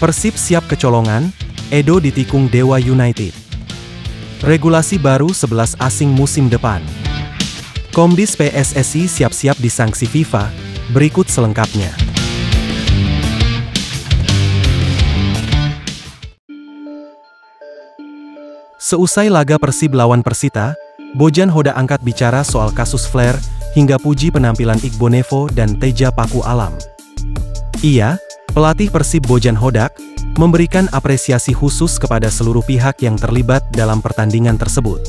Persib siap kecolongan, Edo ditikung Dewa United. Regulasi baru 11 asing musim depan. Komdis PSSI siap-siap disanksi FIFA, berikut selengkapnya. Seusai laga Persib lawan Persita, Bojan Hodak angkat bicara soal kasus flare, hingga puji penampilan Igbonevo dan Teja Paku Alam. Ia, pelatih Persib Bojan Hodak, memberikan apresiasi khusus kepada seluruh pihak yang terlibat dalam pertandingan tersebut.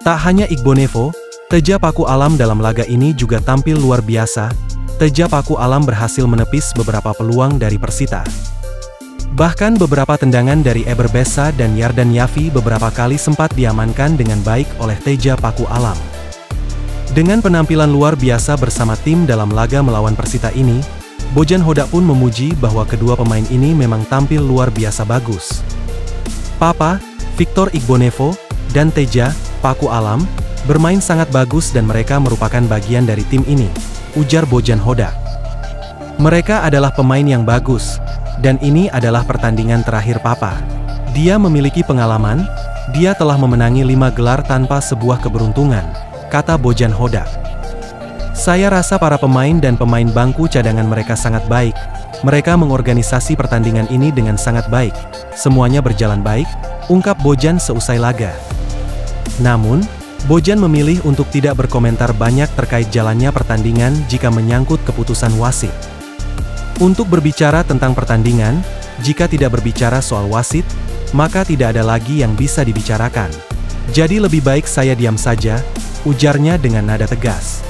Tak hanya Igbonevo, Teja Paku Alam dalam laga ini juga tampil luar biasa. Teja Paku Alam berhasil menepis beberapa peluang dari Persita. Bahkan beberapa tendangan dari Eber Bessa dan Yardan Yafi beberapa kali sempat diamankan dengan baik oleh Teja Paku Alam. Dengan penampilan luar biasa bersama tim dalam laga melawan Persita ini, Bojan Hodak pun memuji bahwa kedua pemain ini memang tampil luar biasa bagus. Papa, Victor Igbonevo, dan Teja Paku Alam bermain sangat bagus dan mereka merupakan bagian dari tim ini, ujar Bojan Hodak. Mereka adalah pemain yang bagus, dan ini adalah pertandingan terakhir Papa. Dia memiliki pengalaman, dia telah memenangi 5 gelar tanpa sebuah keberuntungan, kata Bojan Hodak. Saya rasa para pemain dan pemain bangku cadangan mereka sangat baik. Mereka mengorganisasi pertandingan ini dengan sangat baik. Semuanya berjalan baik, ungkap Bojan seusai laga. Namun, Bojan memilih untuk tidak berkomentar banyak terkait jalannya pertandingan jika menyangkut keputusan wasit. Untuk berbicara tentang pertandingan, jika tidak berbicara soal wasit, maka tidak ada lagi yang bisa dibicarakan. Jadi lebih baik saya diam saja, ujarnya dengan nada tegas.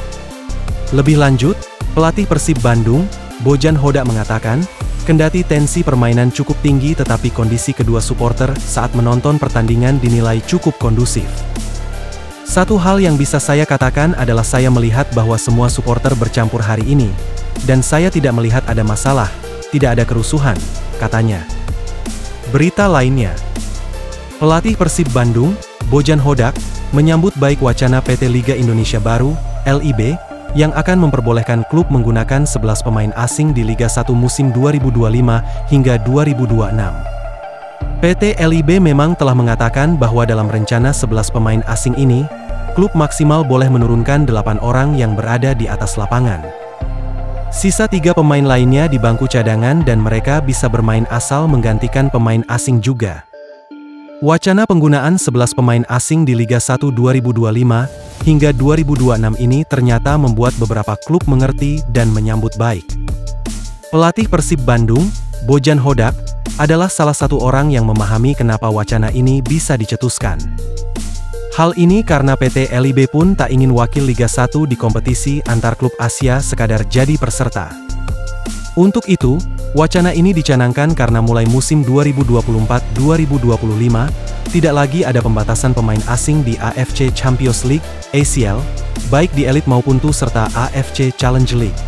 Lebih lanjut, pelatih Persib Bandung, Bojan Hodak mengatakan, kendati tensi permainan cukup tinggi tetapi kondisi kedua supporter saat menonton pertandingan dinilai cukup kondusif. Satu hal yang bisa saya katakan adalah saya melihat bahwa semua supporter bercampur hari ini, dan saya tidak melihat ada masalah, tidak ada kerusuhan, katanya. Berita lainnya, pelatih Persib Bandung, Bojan Hodak, menyambut baik wacana PT Liga Indonesia Baru, LIB, yang akan memperbolehkan klub menggunakan 11 pemain asing di Liga 1 musim 2025 hingga 2026. PT LIB memang telah mengatakan bahwa dalam rencana 11 pemain asing ini, klub maksimal boleh menurunkan 8 orang yang berada di atas lapangan. Sisa 3 pemain lainnya di bangku cadangan dan mereka bisa bermain asal menggantikan pemain asing juga. Wacana penggunaan 11 pemain asing di Liga 1 2025 hingga 2026 ini ternyata membuat beberapa klub mengerti dan menyambut baik. Pelatih Persib Bandung, Bojan Hodak, adalah salah satu orang yang memahami kenapa wacana ini bisa dicetuskan. Hal ini karena PT LIB pun tak ingin wakil Liga 1 di kompetisi antar klub Asia sekadar jadi peserta. Untuk itu, wacana ini dicanangkan karena mulai musim 2024-2025, tidak lagi ada pembatasan pemain asing di AFC Champions League, ACL, baik di elit maupun TU serta AFC Challenge League.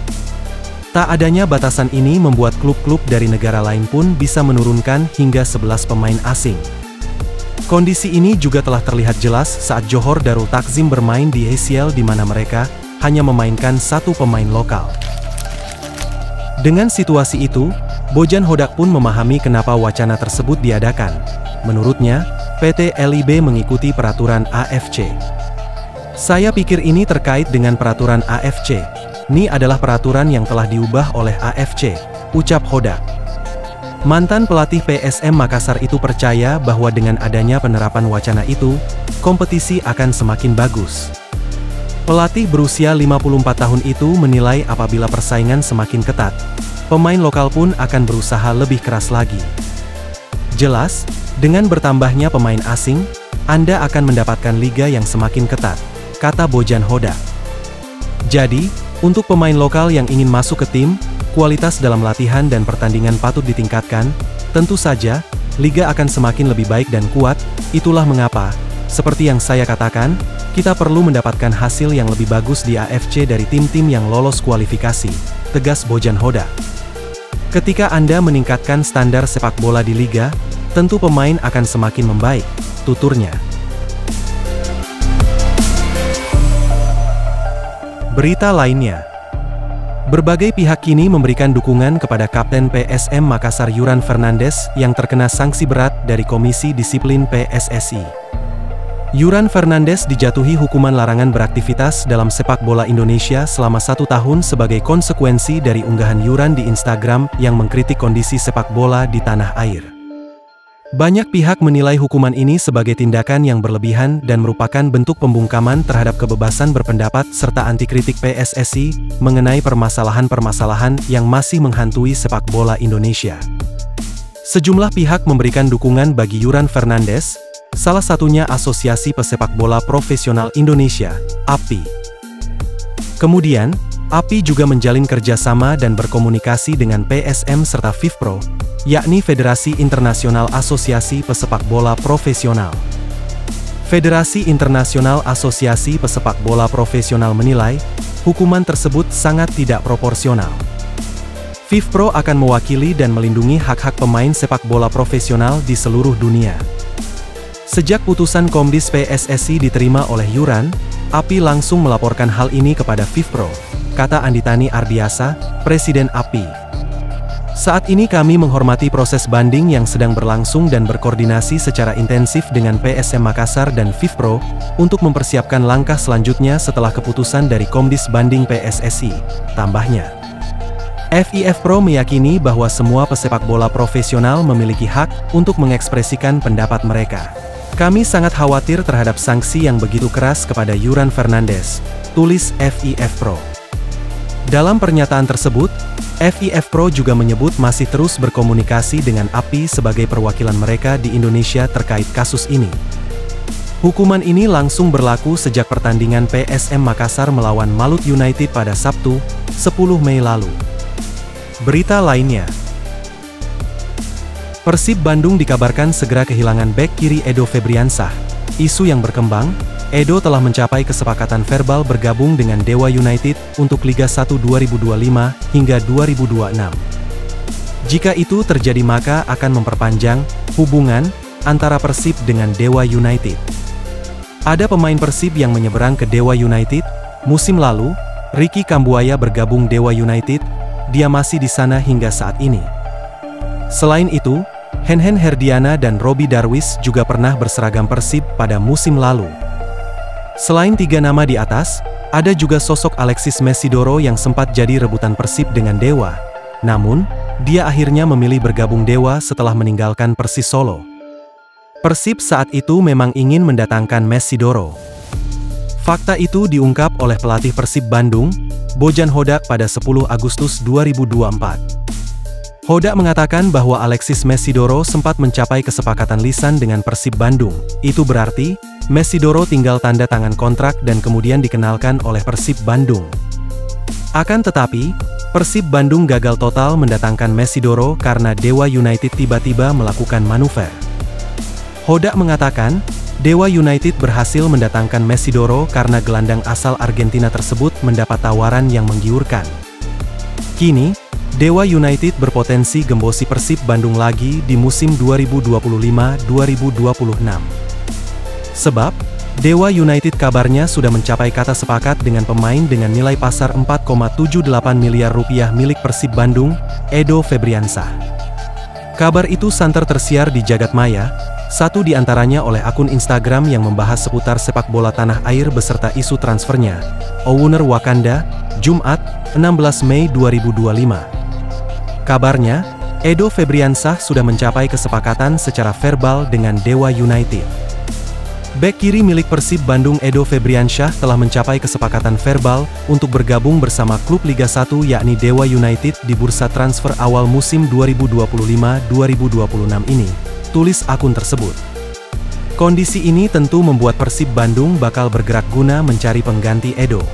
Tak adanya batasan ini membuat klub-klub dari negara lain pun bisa menurunkan hingga 11 pemain asing. Kondisi ini juga telah terlihat jelas saat Johor Darul Takzim bermain di ACL di mana mereka hanya memainkan 1 pemain lokal. Dengan situasi itu, Bojan Hodak pun memahami kenapa wacana tersebut diadakan. Menurutnya, PT LIB mengikuti peraturan AFC. Saya pikir ini terkait dengan peraturan AFC. Ini adalah peraturan yang telah diubah oleh AFC, ucap Hodak. Mantan pelatih PSM Makassar itu percaya bahwa dengan adanya penerapan wacana itu, kompetisi akan semakin bagus. Pelatih berusia 54 tahun itu menilai apabila persaingan semakin ketat, pemain lokal pun akan berusaha lebih keras lagi. Jelas, dengan bertambahnya pemain asing, Anda akan mendapatkan liga yang semakin ketat, kata Bojan Hodak. Jadi, untuk pemain lokal yang ingin masuk ke tim, kualitas dalam latihan dan pertandingan patut ditingkatkan, tentu saja, liga akan semakin lebih baik dan kuat, itulah mengapa, seperti yang saya katakan, kita perlu mendapatkan hasil yang lebih bagus di AFC dari tim-tim yang lolos kualifikasi, tegas Bojan Hodak. Ketika Anda meningkatkan standar sepak bola di liga, tentu pemain akan semakin membaik, tuturnya. Berita lainnya, Berbagai pihak kini memberikan dukungan kepada Kapten PSM Makassar Yuran Fernandes yang terkena sanksi berat dari Komisi Disiplin PSSI. Yuran Fernandes dijatuhi hukuman larangan beraktivitas dalam sepak bola Indonesia selama 1 tahun sebagai konsekuensi dari unggahan Yuran di Instagram yang mengkritik kondisi sepak bola di tanah air. Banyak pihak menilai hukuman ini sebagai tindakan yang berlebihan dan merupakan bentuk pembungkaman terhadap kebebasan berpendapat serta anti kritik PSSI mengenai permasalahan-permasalahan yang masih menghantui sepak bola Indonesia. Sejumlah pihak memberikan dukungan bagi Yuran Fernandes, salah satunya Asosiasi Pesepak Bola Profesional Indonesia, API. Kemudian, API juga menjalin kerjasama dan berkomunikasi dengan PSM serta FIFPro, yakni Federasi Internasional Asosiasi Pesepak Bola Profesional. Federasi Internasional Asosiasi Pesepak Bola Profesional menilai, hukuman tersebut sangat tidak proporsional. FIFPro akan mewakili dan melindungi hak-hak pemain sepak bola profesional di seluruh dunia. Sejak putusan Komdis PSSI diterima oleh Yuran, API langsung melaporkan hal ini kepada FIFPro, kata Anditani Ardiasa, Presiden API. Saat ini kami menghormati proses banding yang sedang berlangsung dan berkoordinasi secara intensif dengan PSM Makassar dan FIFPro untuk mempersiapkan langkah selanjutnya setelah keputusan dari Komdis Banding PSSI, tambahnya. FIFPro meyakini bahwa semua pesepak bola profesional memiliki hak untuk mengekspresikan pendapat mereka. Kami sangat khawatir terhadap sanksi yang begitu keras kepada Yuran Fernandes, tulis FIFPro. Dalam pernyataan tersebut, FIFPro juga menyebut masih terus berkomunikasi dengan API sebagai perwakilan mereka di Indonesia terkait kasus ini. Hukuman ini langsung berlaku sejak pertandingan PSM Makassar melawan Malut United pada Sabtu, 10 Mei lalu. Berita lainnya, Persib Bandung dikabarkan segera kehilangan bek kiri Edo Febriansah. Isu yang berkembang, Edo telah mencapai kesepakatan verbal bergabung dengan Dewa United untuk Liga 1 2025 hingga 2026. Jika itu terjadi maka akan memperpanjang hubungan antara Persib dengan Dewa United. Ada pemain Persib yang menyeberang ke Dewa United. Musim lalu, Ricky Kambuaya bergabung Dewa United. Dia masih di sana hingga saat ini. Selain itu, Henhen Herdiana dan Robi Darwis juga pernah berseragam Persib pada musim lalu. Selain 3 nama di atas, ada juga sosok Alexis Mesidoro yang sempat jadi rebutan Persib dengan Dewa. Namun, dia akhirnya memilih bergabung Dewa setelah meninggalkan Persis Solo. Persib saat itu memang ingin mendatangkan Mesidoro. Fakta itu diungkap oleh pelatih Persib Bandung, Bojan Hodak pada 10 Agustus 2024. Hodak mengatakan bahwa Alexis Mesidoro sempat mencapai kesepakatan lisan dengan Persib Bandung. Itu berarti, Mesidoro tinggal tanda tangan kontrak dan kemudian dikenalkan oleh Persib Bandung. Akan tetapi, Persib Bandung gagal total mendatangkan Mesidoro karena Dewa United tiba-tiba melakukan manuver. Hodak mengatakan, Dewa United berhasil mendatangkan Mesidoro karena gelandang asal Argentina tersebut mendapat tawaran yang menggiurkan. Kini, Dewa United berpotensi gembosi Persib Bandung lagi di musim 2025-2026. Sebab, Dewa United kabarnya sudah mencapai kata sepakat dengan pemain dengan nilai pasar 4,78 miliar rupiah milik Persib Bandung, Edo Febriansah. Kabar itu santer tersiar di jagat maya, satu di antaranya oleh akun Instagram yang membahas seputar sepak bola tanah air beserta isu transfernya, Owuner Wakanda, Jumat, 16 Mei 2025. Kabarnya, Edo Febriansah sudah mencapai kesepakatan secara verbal dengan Dewa United. Bek kiri milik Persib Bandung Edo Febriansah telah mencapai kesepakatan verbal untuk bergabung bersama klub Liga 1 yakni Dewa United di bursa transfer awal musim 2025-2026 ini, tulis akun tersebut. Kondisi ini tentu membuat Persib Bandung bakal bergerak guna mencari pengganti Edo.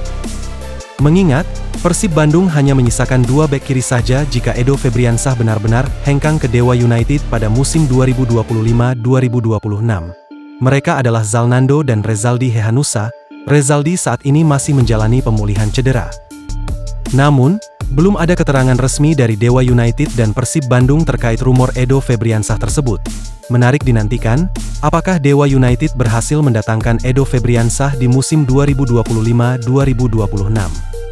Mengingat, Persib Bandung hanya menyisakan 2 bek kiri saja jika Edo Febriansah benar-benar hengkang ke Dewa United pada musim 2025-2026. Mereka adalah Zalnando dan Rezaldi Hehanusa. Rezaldi saat ini masih menjalani pemulihan cedera. Namun, belum ada keterangan resmi dari Dewa United dan Persib Bandung terkait rumor Edo Febriansah tersebut. Menarik dinantikan, apakah Dewa United berhasil mendatangkan Edo Febriansah di musim 2025-2026.